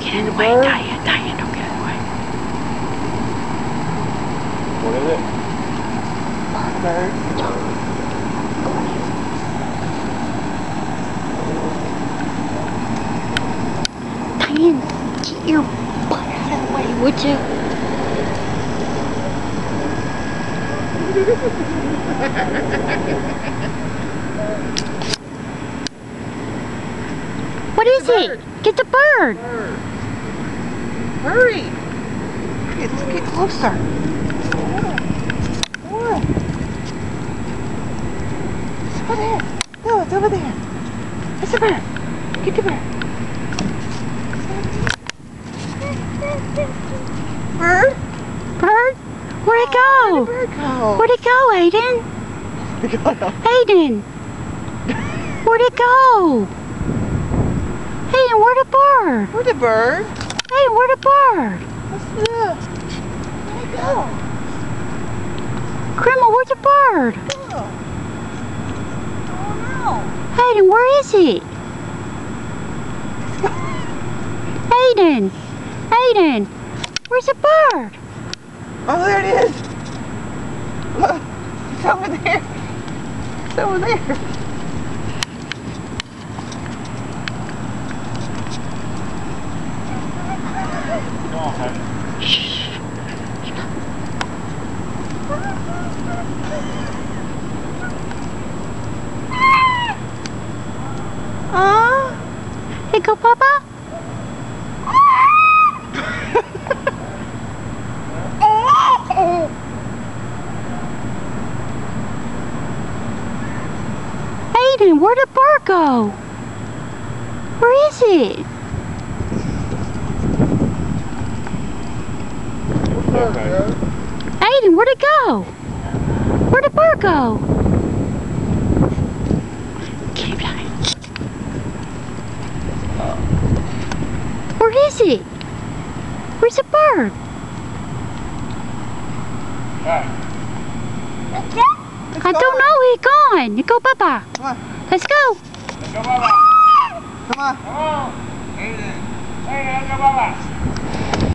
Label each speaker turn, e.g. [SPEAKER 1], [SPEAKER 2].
[SPEAKER 1] get in the way, Diane, don't get in the way.
[SPEAKER 2] What is it?
[SPEAKER 3] Bird.
[SPEAKER 1] Diane, get your butt out of the way, would you? What is it? Get the bird.
[SPEAKER 3] Hurry. Let's get closer. What? It's over there. No, it's over there. It's the bird. Get the bird. Bird?
[SPEAKER 1] Bird? Where'd it go?
[SPEAKER 3] Where'd the bird go?
[SPEAKER 1] Where'd it go, Aiden? Aiden! Where'd it go? Aiden, where'd the bird?
[SPEAKER 3] Where'd the bird?
[SPEAKER 1] Aiden, where'd the bird?
[SPEAKER 3] What's this? Where'd it go?
[SPEAKER 1] Grandma, where's the bird?
[SPEAKER 3] Oh no.
[SPEAKER 1] Aiden, where is it? Aiden! Aiden! Where's the bird?
[SPEAKER 3] Oh, there it is. Look, it's over there. It's over there.
[SPEAKER 2] Come on, honey.
[SPEAKER 1] Shh. Hey, go, Papa. Aiden, where'd the bird go? Where is it?
[SPEAKER 2] Okay.
[SPEAKER 1] Aiden, where'd it go? Where'd the bird go? Keep lying. Where is it? Where's the bird? I don't know, he's gone. You go, Papa.
[SPEAKER 3] Come on.
[SPEAKER 1] Let's go.
[SPEAKER 2] Let's go, Baba.
[SPEAKER 3] Come on.
[SPEAKER 2] Come on. Aiden. Aiden, let's go, Baba.